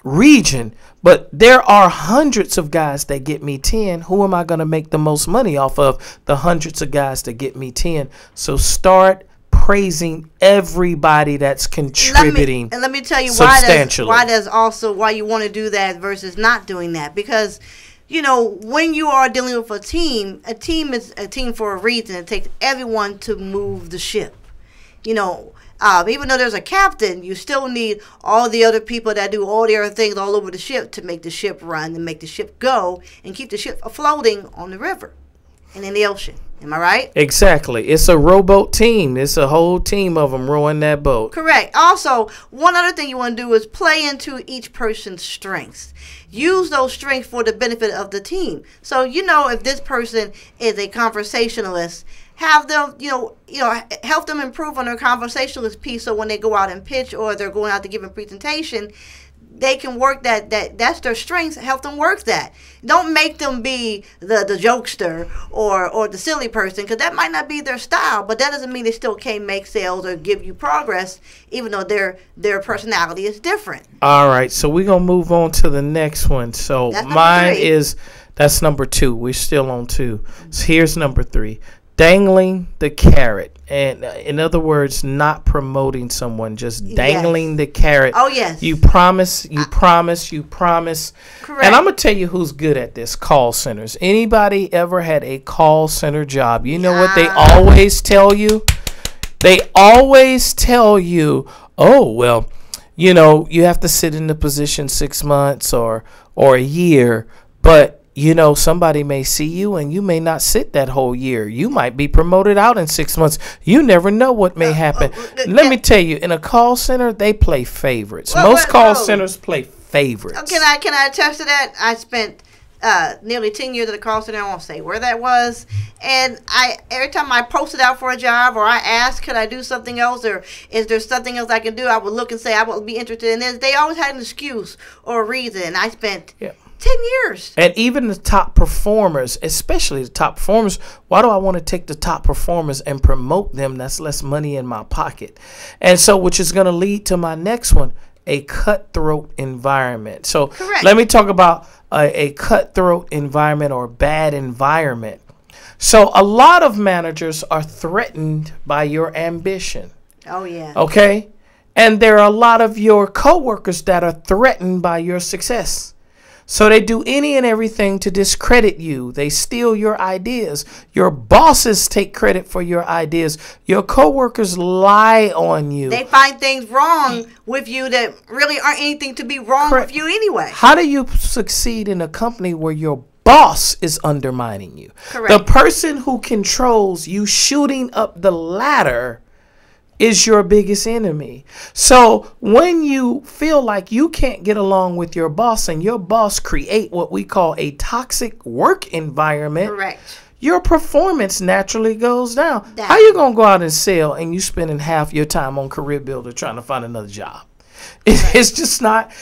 region, but there are hundreds of guys that get me 10. Who am I going to make the most money off of? The hundreds of guys that get me 10. So start praising everybody that's contributing. Let me tell you why you want to do that versus not doing that. Because, you know, when you are dealing with a team is a team for a reason. It takes everyone to move the ship. You know, even though there's a captain, you still need all the other people that do all the other things all over the ship to make the ship run and make the ship go and keep the ship floating on the river and in the ocean. Am I right? Exactly. It's a rowboat team. It's a whole team of them rowing that boat. Correct. Also, one other thing you want to do is play into each person's strengths. Use those strengths for the benefit of the team. So, you know, if this person is a conversationalist, have them, help them improve on their conversationalist piece, so when they go out and pitch or they're going out to give a presentation, they can work that's their strengths. Help them work that. Don't make them be the jokester or the silly person, because that might not be their style, but that doesn't mean they still can't make sales or give you progress, even though their personality is different. All right, so we're going to move on to the next one. So mine that's number 2. We're still on 2. So here's number 3. Dangling the carrot. And in other words, not promoting someone, just dangling the carrot. Oh, yes. You promise, you promise. Correct. And I'm going to tell you who's good at this: call centers. Anybody ever had a call center job? You know what they always tell you? They always tell you, oh, well, you know, you have to sit in the position 6 months or a year, but you know, somebody may see you and you may not sit that whole year. You might be promoted out in 6 months. You never know what may happen. Let me tell you, in a call center, they play favorites. Most call centers play favorites. Can I attest to that? I spent nearly 10 years at a call center. I won't say where that was. And every time I posted out for a job or I asked, could I do something else, or is there something else I can do, I would look and say I would be interested in this. They always had an excuse or a reason. And I spent 10 years. And even the top performers, especially the top performers, why do I want to take the top performers and promote them? That's less money in my pocket. And so, which is going to lead to my next one, a cutthroat environment. So let me talk about a cutthroat environment or bad environment. So a lot of managers are threatened by your ambition. Oh, yeah. Okay? And there are a lot of your coworkers that are threatened by your success. So they do any and everything to discredit you. They steal your ideas. Your bosses take credit for your ideas. Your coworkers lie on you. They find things wrong with you that really aren't anything to be wrong with you anyway. How do you succeed in a company where your boss is undermining you? Correct. The person who controls you shooting up the ladder is your biggest enemy. So when you feel like you can't get along with your boss and your boss create what we call a toxic work environment, correct, your performance naturally goes down. How you gonna go out and sell and you spending half your time on Career Builder trying to find another job? It's just not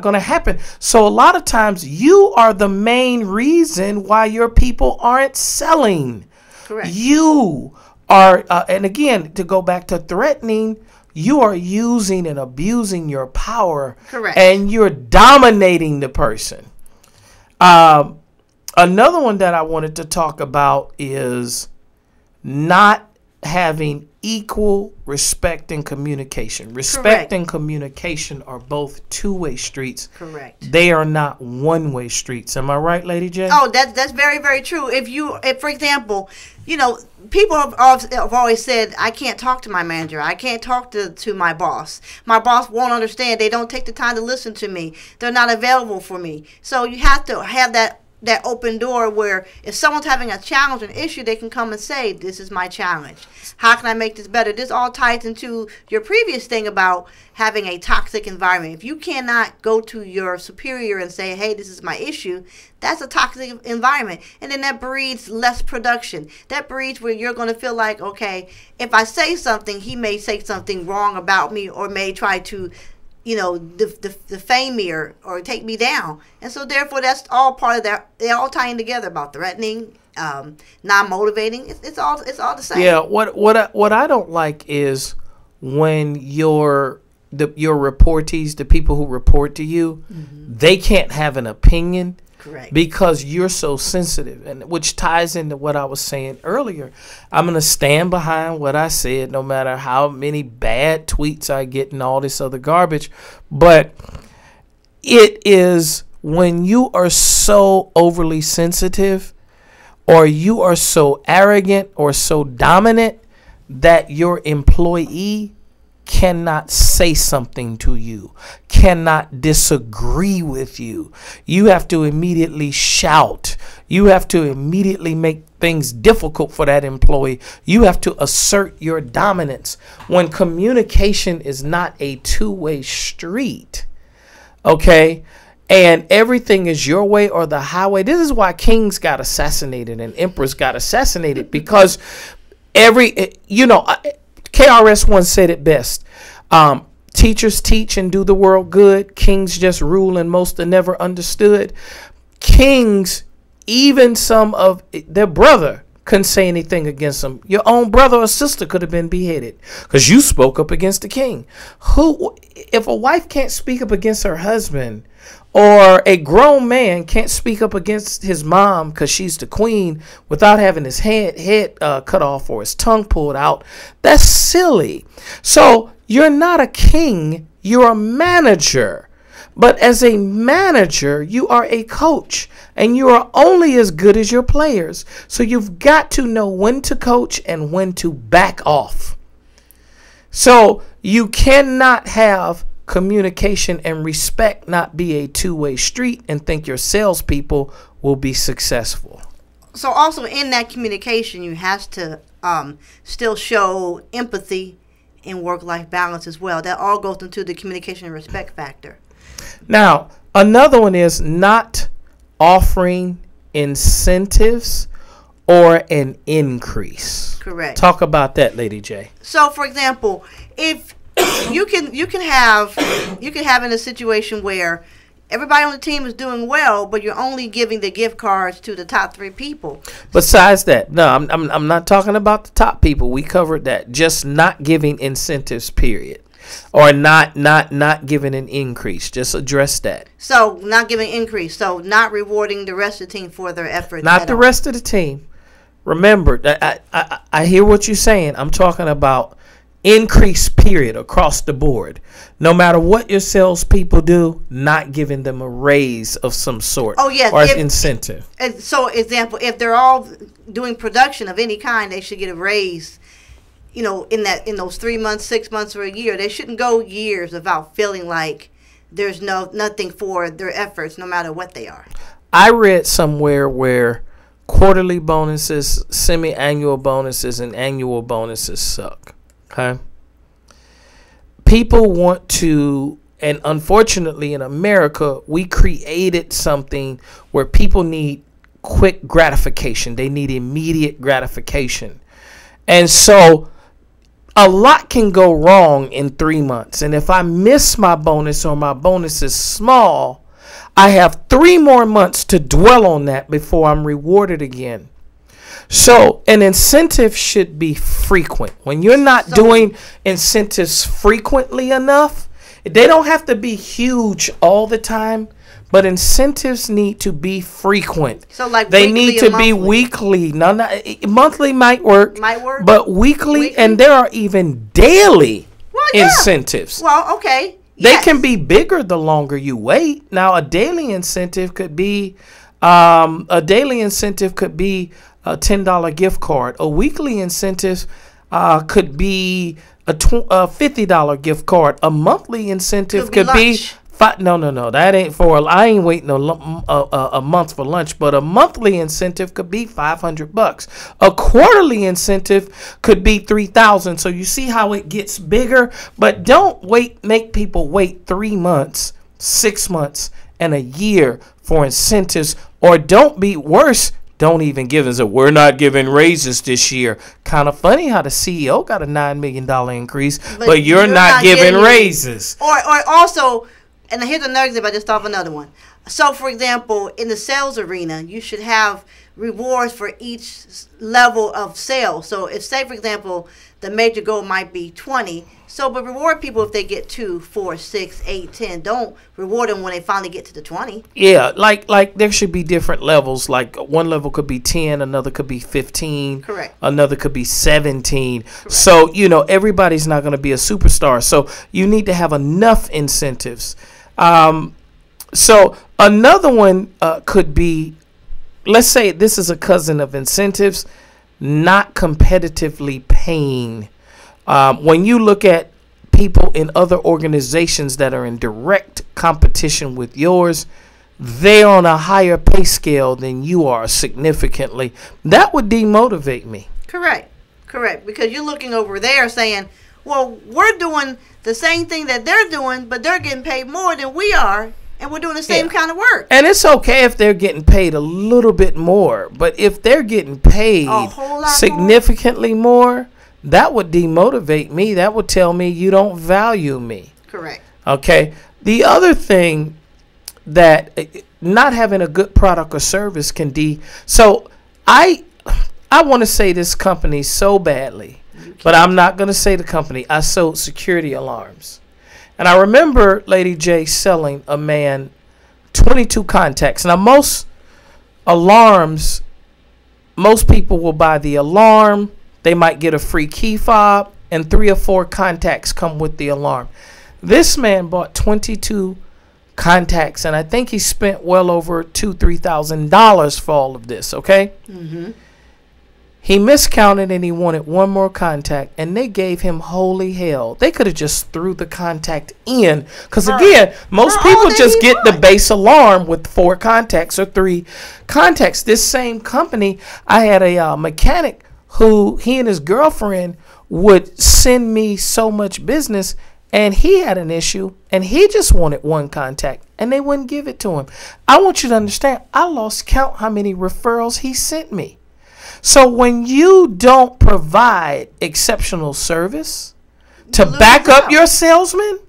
going to happen. So a lot of times you are the main reason why your people aren't selling. Correct. You are, and again, to go back to threatening, you are using and abusing your power. Correct. And you're dominating the person. Another one that I wanted to talk about is not having equal respect and communication. Respect and communication are both two-way streets. Correct. They are not one-way streets. Am I right, Lady J? Oh, that's very, very true. If for example, you know, people have always said, I can't talk to my manager. I can't talk to my boss. My boss won't understand. They don't take the time to listen to me. They're not available for me. So you have to have that open door where if someone's having a challenge, an issue, they can come and say, this is my challenge. How can I make this better? This all ties into your previous thing about having a toxic environment. If you cannot go to your superior and say, hey, this is my issue, that's a toxic environment. And then that breeds less production. That breeds where you're going to feel like, okay, if I say something, he may say something wrong about me or may try to, you know, defame me or take me down. And so therefore that's all part of that. They're all tying together about threatening, non-motivating. It's all the same. Yeah, what I don't like is when your reportees, the people who report to you, they can't have an opinion. Correct. Because you're so sensitive, and which ties into what I was saying earlier. I'm going to stand behind what I said no matter how many bad tweets I get and all this other garbage. But it is when you are so overly sensitive or you are so arrogant or so dominant that your employee cannot say something to you, cannot disagree with you. You have to immediately shout. You have to immediately make things difficult for that employee. You have to assert your dominance when communication is not a two-way street. Okay? And everything is your way or the highway. This is why kings got assassinated and emperors got assassinated, because KRS once said it best. Teachers teach and do the world good. Kings just rule and most are never understood. Kings, even some of their brother couldn't say anything against them. Your own brother or sister could have been beheaded because you spoke up against the king. If a wife can't speak up against her husband, or a grown man can't speak up against his mom because she's the queen without having his head cut off or his tongue pulled out, that's silly. So you're not a king, you're a manager. But as a manager, you are a coach, and you are only as good as your players. So you've got to know when to coach and when to back off. So you cannot have communication and respect not be a two-way street and think your salespeople will be successful. So also in that communication, you have to still show empathy and work-life balance as well. That all goes into the communication and respect factor. Now, another one is not offering incentives or an increase. Correct. Talk about that, Lady J. So, for example, if you can have in a situation where everybody on the team is doing well, but you're only giving the gift cards to the top 3 people. Besides that, no, I'm not talking about the top people. We covered that. Just not giving incentives, period, or not giving an increase. Just address that. So not giving increase. So not rewarding the rest of the team for their efforts. Not the rest of the team. Remember, I hear what you're saying. I'm talking about increase, period, across the board. No matter what your salespeople do, not giving them a raise of some sort. Oh, yes, or incentive. So, example, if they're all doing production of any kind, they should get a raise. You know, in those 3 months, 6 months, or a year. They shouldn't go years without feeling like there's nothing for their efforts, no matter what they are. I read somewhere where quarterly bonuses, semi-annual bonuses, and annual bonuses suck. Okay? people want to, and unfortunately in America, we created something where people need quick gratification. They need immediate gratification. And so a lot can go wrong in 3 months. And if I miss my bonus or my bonus is small, I have 3 more months to dwell on that before I'm rewarded again. So an incentive should be frequent. When you're not doing incentives frequently enough, they don't have to be huge all the time, but incentives need to be frequent. So like they need to be weekly. No, monthly might work. But weekly, and there are even daily incentives. Well, okay. They can be bigger the longer you wait. Now, a daily incentive could be a $10 gift card. A weekly incentive could be a $50 gift card. A monthly incentive could be no, that ain't for. I ain't waiting a month for lunch. But a monthly incentive could be $500. A quarterly incentive could be $3,000. So you see how it gets bigger. But don't make people wait 3 months, 6 months, and a year for incentives. Or don't be worse. Don't even give us we're not giving raises this year. Kind of funny how the CEO got a $9 million increase, but you're not giving raises. Or also, and here's another example. I just thought of another one. So, for example, in the sales arena, you should have rewards for each level of sales. So, if, say, for example, the major goal might be 20, but reward people if they get 2, 4, 6, 8, 10. Don't reward them when they finally get to the 20. Yeah, like there should be different levels. Like one level could be 10, another could be 15. Correct. Another could be 17. Correct. So, everybody's not going to be a superstar. So you need to have enough incentives. So another one could be, let's say this is a cousin of incentives, not competitively paying. When you look at people in other organizations that are in direct competition with yours, they're on a higher pay scale than you are significantly. That would demotivate me. Correct. Because you're looking over there saying, well, we're doing the same thing that they're doing, but they're getting paid more than we are, and we're doing the same kind of work. And it's okay if they're getting paid a little bit more, but if they're getting paid significantly more, that would demotivate me. That would tell me you don't value me. Correct. Okay. The other thing that not having a good product or service can so I want to say this company so badly, but I'm not going to say the company. I sold security alarms. And I remember Lady J selling a man 22 contacts. Now, most alarms, most people will buy the alarm. They might get a free key fob, and 3 or 4 contacts come with the alarm. This man bought 22 contacts, and I think he spent well over $2,000-$3,000 for all of this, okay? Mm-hmm. He miscounted and he wanted one more contact, and they gave him holy hell. They could have just threw the contact in, because again, most people just get the base alarm with 4 contacts or 3 contacts. This same company, I had a mechanic who he and his girlfriend would send me so much business, and he had an issue, and he just wanted 1 contact, and they wouldn't give it to him. I want you to understand, I lost count how many referrals he sent me. So when you don't provide exceptional service to back up your salesman,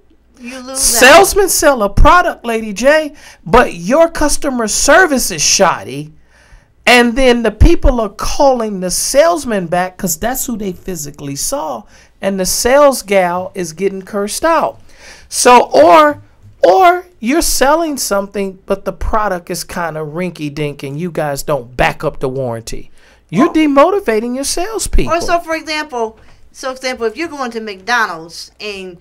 salesmen sell a product, Lady J, but your customer service is shoddy. And then the people are calling the salesman back because that's who they physically saw. And the sales gal is getting cursed out. So, or you're selling something, but the product is kind of rinky-dink and you guys don't back up the warranty. You're demotivating your salespeople. Or so, for example, if you're going to McDonald's and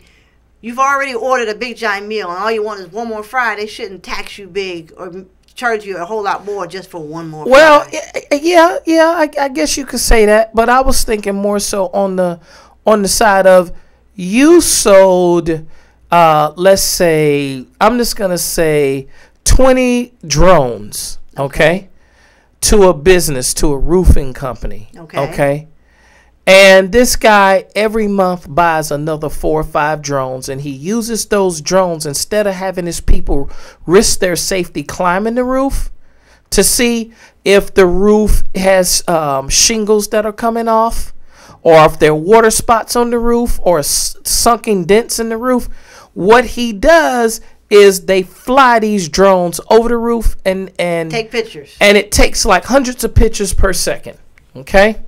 you've already ordered a big giant meal and all you want is one more fry, they shouldn't tax you big or charge you a whole lot more just for one more fry. I guess you could say that, but I was thinking more so on the side of you sold, let's say, I'm just gonna say 20 drones, okay, to a business, to a roofing company, okay, And this guy every month buys another 4 or 5 drones, and he uses those drones instead of having his people risk their safety climbing the roof to see if the roof has shingles that are coming off, or if there are water spots on the roof or sunken dents in the roof. What he does is they fly these drones over the roof and take pictures. And it takes like hundreds of pictures per second. Okay?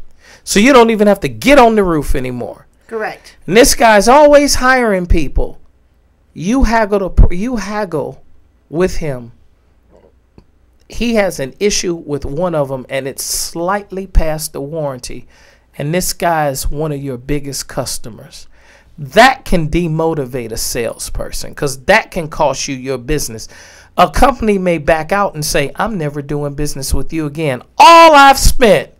So you don't even have to get on the roof anymore. Correct. And this guy's always hiring people. You haggle with him. He has an issue with one of them, and it's slightly past the warranty. And this guy is one of your biggest customers. That can demotivate a salesperson, because that can cost you your business. A company may back out and say, I'm never doing business with you again. All I've spent,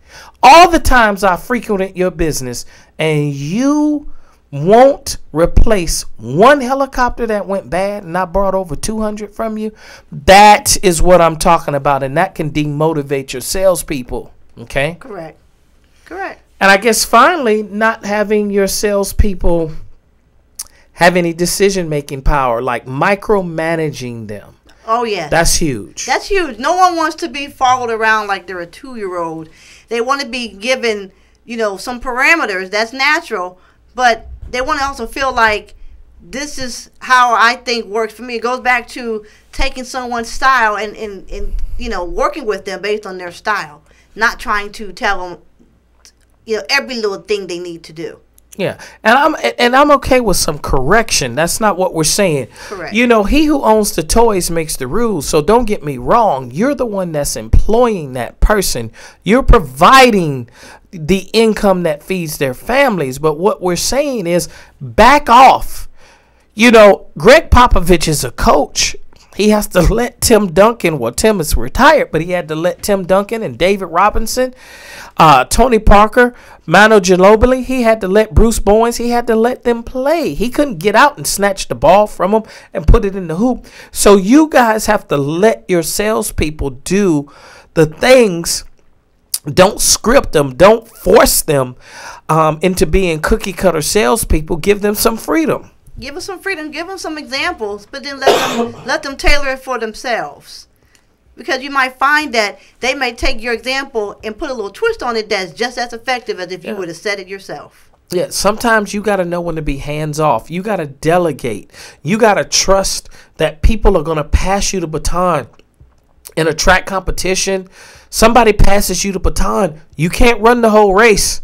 all the times I frequented your business, and you won't replace one helicopter that went bad, and I brought over 200 from you. That is what I'm talking about, and that can demotivate your salespeople. Okay? Correct. Correct. And I guess finally, not having your salespeople have any decision-making power, like micromanaging them. Oh, yeah. That's huge. That's huge. No one wants to be followed around like they're a 2-year-old. They want to be given, some parameters. That's natural. But they want to also feel like this is how I think works for me. It goes back to taking someone's style and working with them based on their style. Not trying to tell them, every little thing they need to do. Yeah, and I'm okay with some correction. That's not what we're saying. Correct. He who owns the toys makes the rules. So don't get me wrong. You're the one that's employing that person. You're providing the income that feeds their families. But what we're saying is back off. Greg Popovich is a coach. He has to let Tim Duncan, well, Tim is retired, but he had to let Tim Duncan and David Robinson, Tony Parker, Manu Ginobili, he had to let Bruce Bowens, he had to let them play. He couldn't get out and snatch the ball from them and put it in the hoop. So you guys have to let your salespeople do the things. Don't script them. Don't force them into being cookie-cutter salespeople. Give them some freedom. Give us some freedom. Give them some examples, but then let them tailor it for themselves. Because you might find that they may take your example and put a little twist on it that's just as effective as if you would have said it yourself. Yeah, sometimes you got to know when to be hands off. You got to delegate. You got to trust that people are going to pass you the baton. In a track competition, somebody passes you the baton. You can't run the whole race.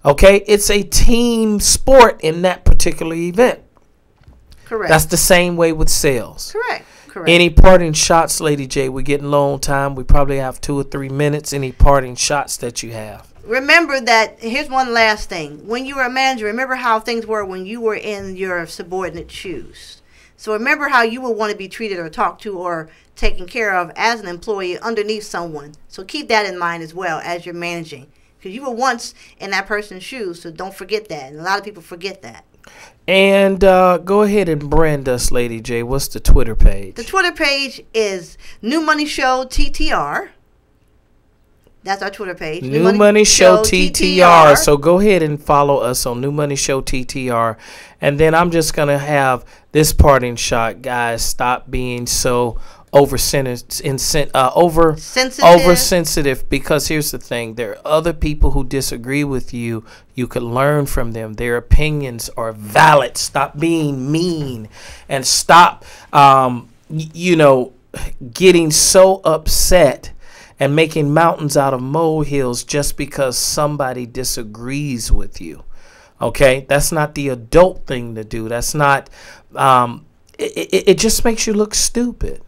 Okay? It's a team sport in that particular event. Correct. That's the same way with sales. Correct. Correct. Any parting shots, Lady J? We're getting low on time. We probably have 2 or 3 minutes. Any parting shots that you have? Remember that, here's one last thing. When you were a manager, remember how things were when you were in your subordinate shoes. So remember how you would want to be treated or talked to or taken care of as an employee underneath someone. So keep that in mind as well as you're managing. Because you were once in that person's shoes, so don't forget that. And a lot of people forget that. And go ahead and brand us, Lady J. What's the Twitter page? The Twitter page is New Money Show TTR. That's our Twitter page. New Money Show TTR. So go ahead and follow us on New Money Show TTR. And then I'm just going to have this parting shot. Guys, stop being so oversensitive, because here's the thing. There are other people who disagree with you. You can learn from them. Their opinions are valid. Stop being mean and stop getting so upset and making mountains out of molehills just because somebody disagrees with you. Okay? That's not the adult thing to do. That's not it just makes you look stupid.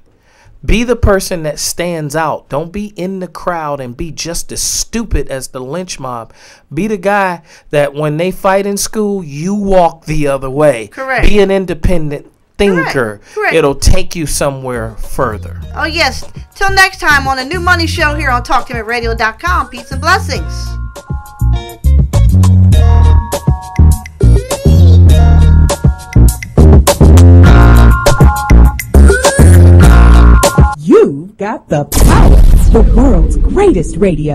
Be the person that stands out. Don't be in the crowd and be just as stupid as the lynch mob. Be the guy that when they fight in school, you walk the other way. Correct. Be an independent thinker. Correct. It'll take you somewhere further. Oh, yes. Till next time on the New Money Show here on TalkToMeRadio.com. Peace and blessings. You've got the power, the world's greatest radio.